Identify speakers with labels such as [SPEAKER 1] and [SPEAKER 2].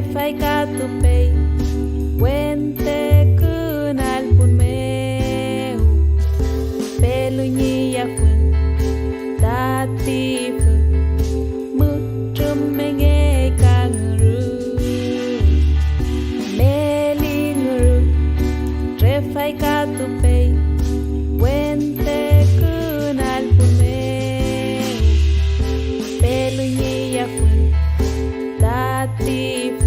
[SPEAKER 1] fai ca tu pei Wente când albul meu Pe lunia fân Tati fân Mă trămenge ca ngârâ Meli ngârâ Tre fai ca tu pei Wente când albul meu Pe lunia fân Tati fân